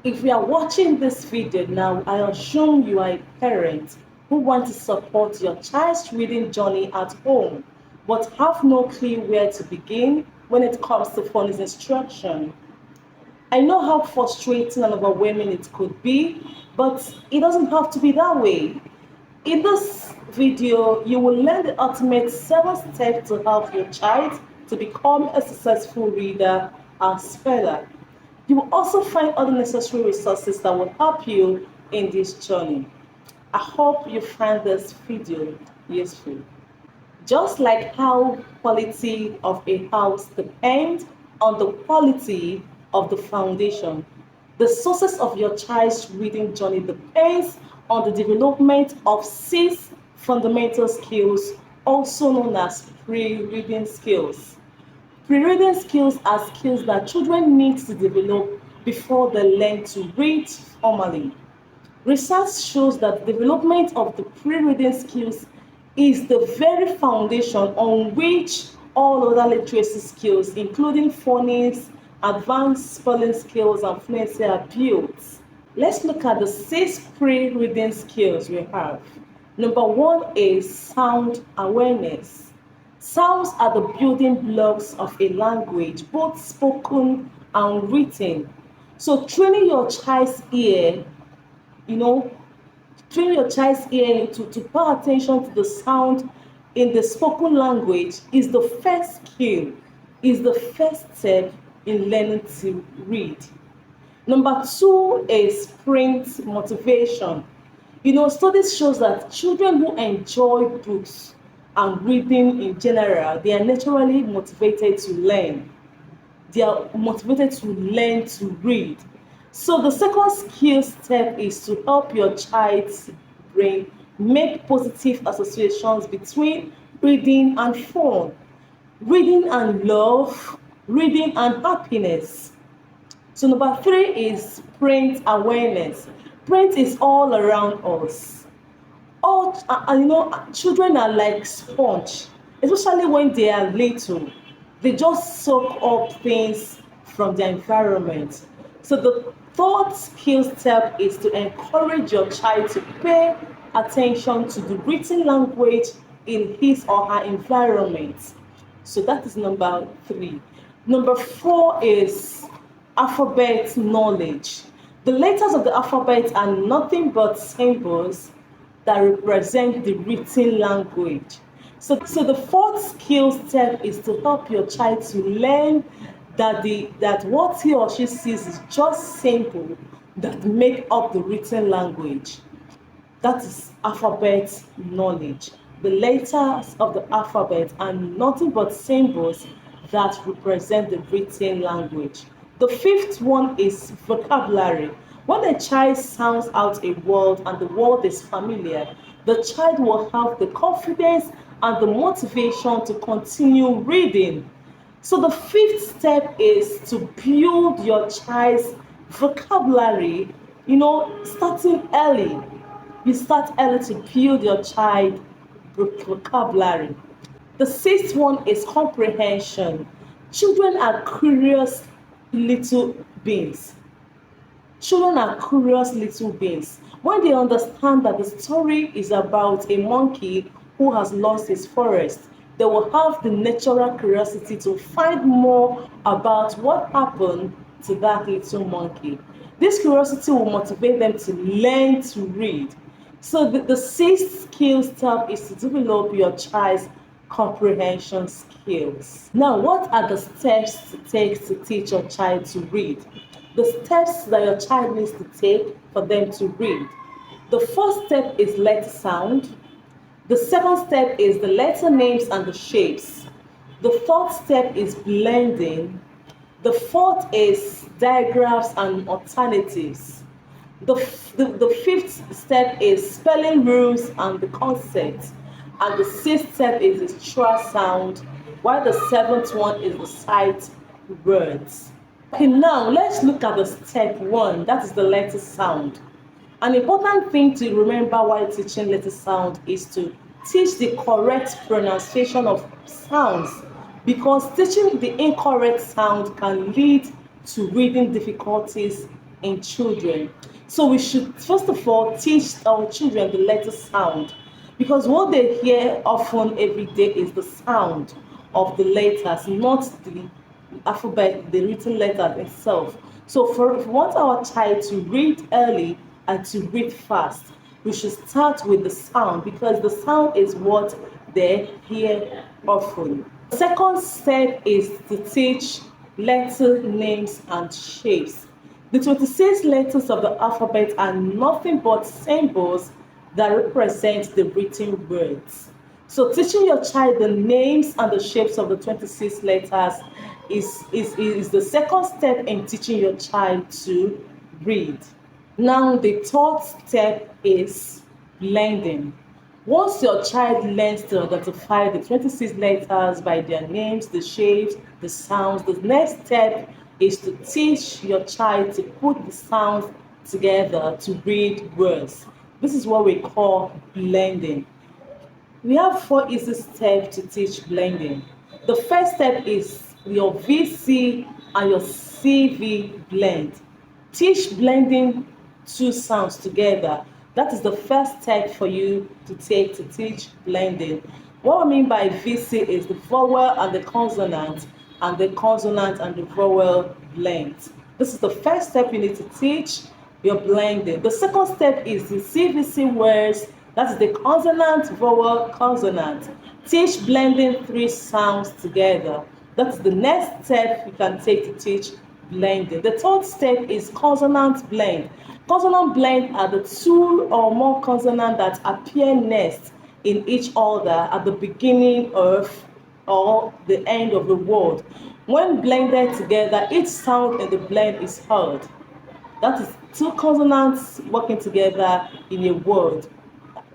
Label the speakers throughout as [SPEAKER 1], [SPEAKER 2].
[SPEAKER 1] If you are watching this video now, I assume you are a parent who want to support your child's reading journey at home, but have no clue where to begin when it comes to following instruction. I know how frustrating and overwhelming it could be, but it doesn't have to be that way. In this video, you will learn the ultimate 7 steps to help your child to become a successful reader and speller. You will also find other necessary resources that will help you in this journey. I hope you find this video useful. Just like how quality of a house depends on the quality of the foundation, the success of your child's reading journey depends on the development of 6 fundamental skills, also known as pre-reading skills. Pre-reading skills are skills that children need to develop before they learn to read formally. Research shows that the development of the pre-reading skills is the very foundation on which all other literacy skills, including phonics, advanced spelling skills, and fluency are built. Let's look at the 6 pre-reading skills we have. Number 1 is sound awareness. Sounds are the building blocks of a language, both spoken and written. So training your child's ear, train your child's ear to pay attention to the sound in the spoken language is the first skill, is the first step in learning to read. Number 2 is print motivation. Studies shows that children who enjoy books and reading in general, they are naturally motivated to learn. They are motivated to learn to read. So the second skill step is to help your child's brain make positive associations between reading and fun, reading and love, reading and happiness. So number 3 is print awareness. Print is all around us. Children are like sponge, especially when they are little. They just soak up things from their environment. So the third skill step is to encourage your child to pay attention to the written language in his or her environment. So that is number 3. Number 4 is alphabet knowledge. The letters of the alphabet are nothing but symbols that represent the written language. So the fourth skill step is to help your child to learn that what he or she sees is just symbols that make up the written language. That is alphabet knowledge. The letters of the alphabet are nothing but symbols that represent the written language. The fifth one is vocabulary. When a child sounds out a word and the word is familiar, the child will have the confidence and the motivation to continue reading. So the fifth step is to build your child's vocabulary, starting early. You start early to build your child vocabulary. The sixth one is comprehension. Children are curious little beings. Children are curious little beings. When they understand that the story is about a monkey who has lost his forest, they will have the natural curiosity to find more about what happened to that little monkey. This curiosity will motivate them to learn to read. So the sixth skill step is to develop your child's comprehension skills. Now, what are the steps to take to teach your child to read? The steps that your child needs to take for them to read. The first step is letter sound. The second step is the letter names and the shapes. The third step is blending. The fourth is diagrams and alternatives. The fifth step is spelling rules and the concept. And the sixth step is the structure sound, while the seventh one is the sight words. Okay, now let's look at the step 1, that is the letter sound. An important thing to remember while teaching letter sound is to teach the correct pronunciation of sounds, because teaching the incorrect sound can lead to reading difficulties in children. So we should first of all teach our children the letter sound, because what they hear often every day is the sound of the letters, not the alphabet, the written letter itself. So if we want our child to read early and to read fast, we should start with the sound, because the sound is what they hear often. The second step is to teach letter names and shapes. The 26 letters of the alphabet are nothing but symbols that represent the written words. So teaching your child the names and the shapes of the 26 letters is the second step in teaching your child to read. Now the third step is blending. Once your child learns to identify the 26 letters by their names, the shapes, the sounds, the next step is to teach your child to put the sounds together to read words. This is what we call blending. We have 4 easy steps to teach blending. The first step is your VC and your CV blend. Teach blending 2 sounds together. That is the first step for you to take to teach blending. What I mean by VC is the vowel and the consonant and the vowel blend. This is the first step you need to teach your blending. The second step is the CVC words. That is the consonant, vowel, consonant. Teach blending 3 sounds together. That's the next step you can take to teach blending. The third step is consonant blend. Consonant blend are the 2 or more consonants that appear next in each order at the beginning of or the end of the word. When blended together, each sound in the blend is heard. That is 2 consonants working together in a word.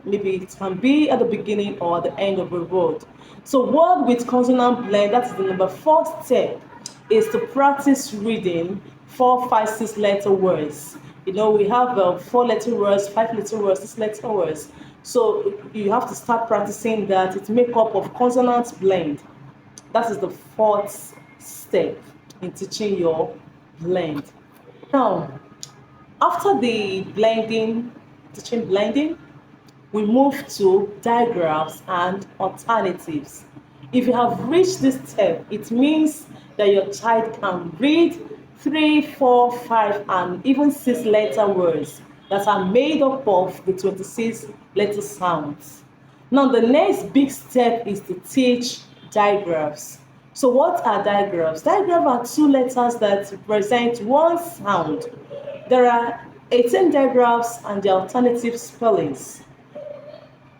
[SPEAKER 1] Maybe it can be at the beginning or at the end of a word. So word with consonant blend, that is the number 4 step, is to practice reading 4, 5, 6 letter words. We have 4 letter words, 5 letter words, 6 letter words. So you have to start practicing that. It's made up of consonant blend. That is the 4th step in teaching your blend. Now, after the teaching blending, we move to diagrams and alternatives. If you have reached this step, it means that your child can read 3, 4, 5, and even 6 letter words that are made up of the 26 letter sounds. Now, the next big step is to teach digraphs. So what are digraphs? Digraphs are 2 letters that represent 1 sound. There are 18 digraphs and the alternative spellings.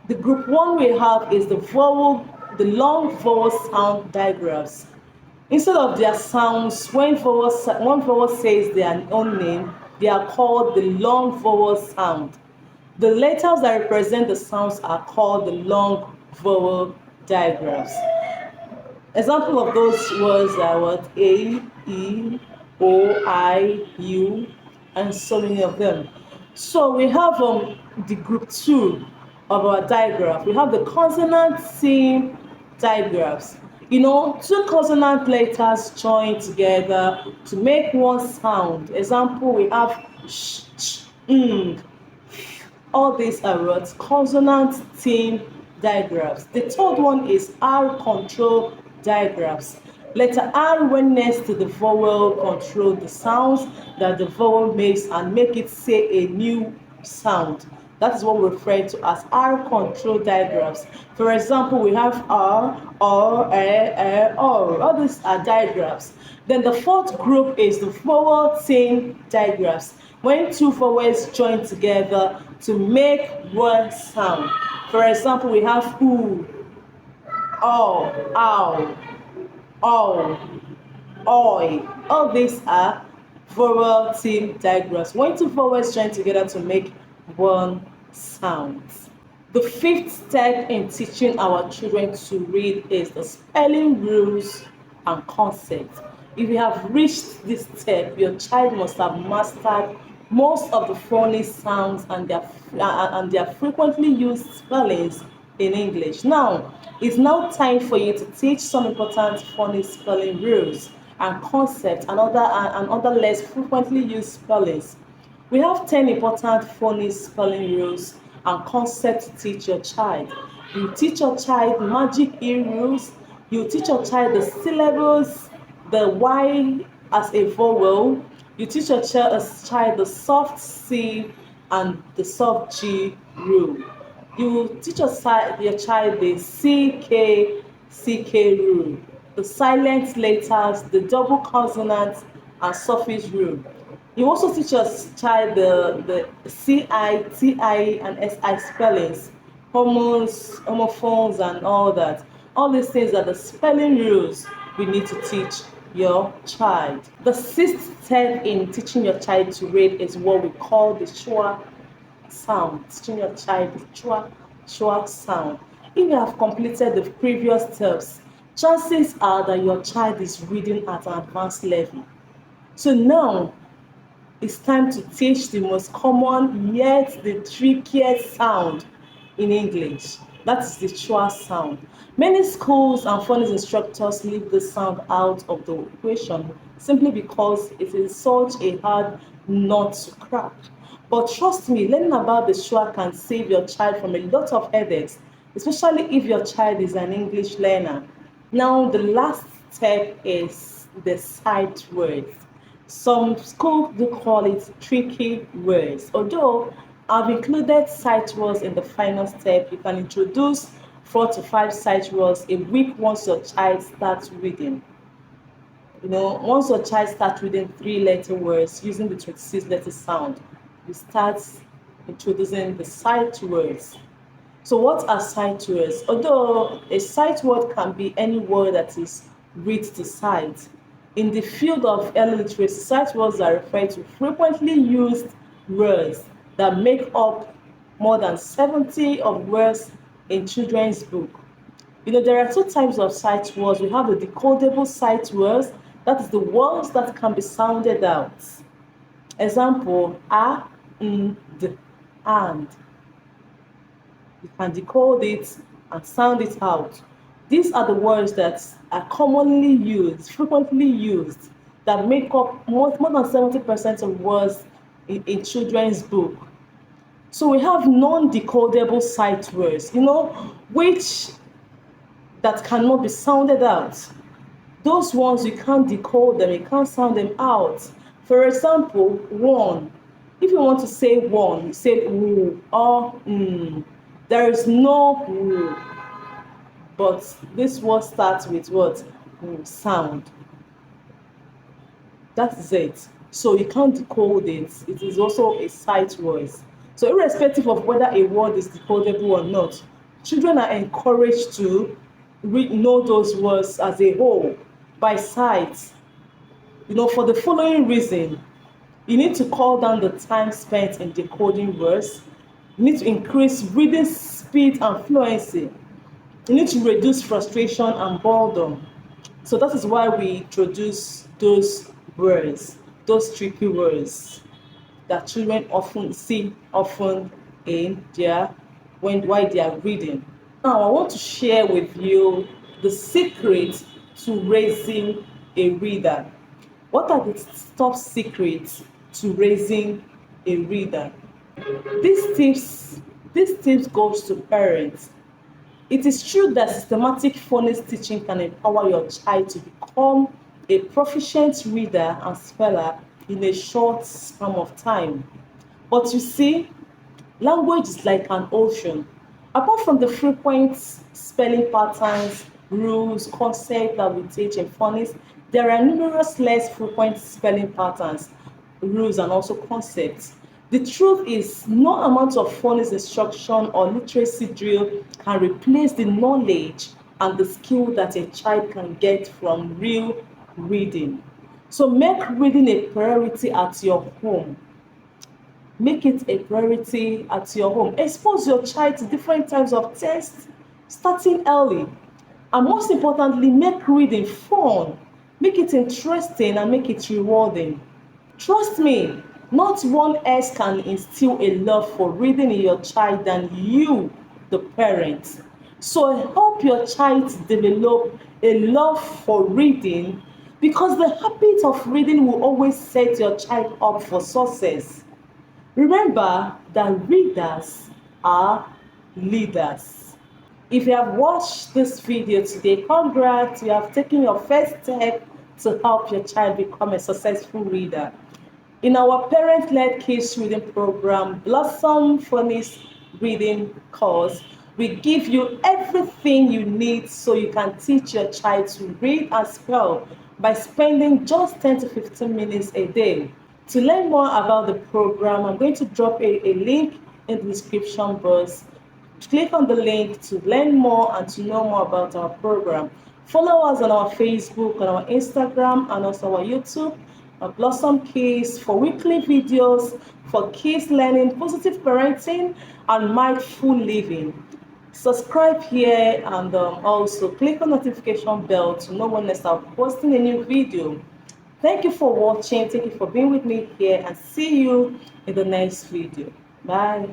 [SPEAKER 1] The group 1 we have is the long vowel sound digraphs. Instead of their sounds, when one vowel says their own name, they are called the long vowel sound. The letters that represent the sounds are called the long vowel digraphs. Example of those words are what? A, E, O, I, U, and so many of them. So we have the group 2 of our digraph. We have the consonant sim digraphs. 2 consonant letters join together to make 1 sound. Example, we have sh, ch, ng. All these are what? Consonant sim digraphs. The third one is R control digraphs. Letter R, when next to the vowel, control the sounds that the vowel makes and make it say a new sound. That is what we refer to as R control digraphs. For example, we have R, R. All these are digraphs. Then the 4th group is the vowel chain digraphs. When 2 vowels join together to make 1 sound. For example, we have oo, ow, ow, oi. All these are vowel chain digraphs. When 2 vowels join together to make 1 sound. The 5th step in teaching our children to read is the spelling rules and concepts. If you have reached this step, your child must have mastered most of the phonic sounds and their frequently used spellings in English. Now, it's now time for you to teach some important phonic spelling rules. and concepts and other less frequently used spellings. We have 10 important phonics spelling rules and concepts to teach your child. You teach your child magic E rules, you teach your child the syllables, the Y as a vowel, you teach your child the soft C and the soft G rule. You teach your child the CK rule, the silent letters, the double consonants, and suffix rule. You also teach your child the CI, TI, and SI spellings, homophones, and all that. All these things are the spelling rules we need to teach your child. The sixth step in teaching your child to read is what we call the schwa sound. Teaching your child the schwa sound. If you have completed the previous steps, chances are that your child is reading at an advanced level. So now it's time to teach the most common yet the trickiest sound in English. That is the schwa sound. Many schools and phonics instructors leave the sound out of the equation simply because it is such a hard nut to crack. But trust me, learning about the schwa can save your child from a lot of headaches, especially if your child is an English learner. Now, the last step is the sight words. Some schools do call it tricky words. Although I've included sight words in the final step, you can introduce 4 to 5 sight words a week once your child starts reading. Once your child starts reading 3-letter words using the 26-letter sound, you start introducing the sight words. So what are sight words? Although a sight word can be any word that is read to sight, in the field of early literacy, sight words are referred to frequently used words that make up more than 70 of words in children's book. There are 2 types of sight words. We have the decodable sight words, that is the words that can be sounded out. Example, a, n, d, and. You can decode it and sound it out. These are the words that are commonly used, frequently used, that make up more than 70% of words in children's book. So we have non-decodable sight words, which that cannot be sounded out. Those ones you can't decode them, you can't sound them out. For example, one. If you want to say one, you say oo or There is no oo, but this word starts with what? Sound. That is it. So you can't decode it. It is also a sight word. So irrespective of whether a word is decodable or not, children are encouraged to know those words as a whole by sight. For the following reason: you need to cut down the time spent in decoding words. You need to increase reading speed and fluency. You need to reduce frustration and boredom. So that is why we introduce those words, those tricky words that children often see in while they are reading. Now I want to share with you the secret to raising a reader. What are the top secrets to raising a reader? These tips goes to parents. It is true that systematic phonics teaching can empower your child to become a proficient reader and speller in a short span of time. But you see, language is like an ocean. Apart from the frequent spelling patterns, rules, concepts that we teach in phonics, there are numerous less frequent spelling patterns, rules, and also concepts. The truth is, no amount of phonics instruction or literacy drill can replace the knowledge and the skill that a child can get from real reading. So make reading a priority at your home. Make it a priority at your home. Expose your child to different types of tests, starting early. And most importantly, make reading fun. Make it interesting and make it rewarding. Trust me, not one else can instill a love for reading in your child than you, the parent. So help your child develop a love for reading because the habit of reading will always set your child up for success. Remember that readers are leaders. If you have watched this video today, congrats, you have taken your first step to help your child become a successful reader. In our parent-led kids reading program, Blossom Funny's reading course, we give you everything you need so you can teach your child to read and spell by spending just 10 to 15 minutes a day. To learn more about the program, I'm going to drop a link in the description box. Click on the link to learn more and to know more about our program. Follow us on our Facebook, on our Instagram, and also our YouTube, Blossom Kids, for weekly videos for kids learning positive parenting and mindful living. Subscribe here and also click on notification bell to know when next I'm posting a new video. Thank you for watching. Thank you for being with me here, and see you in the next video. Bye.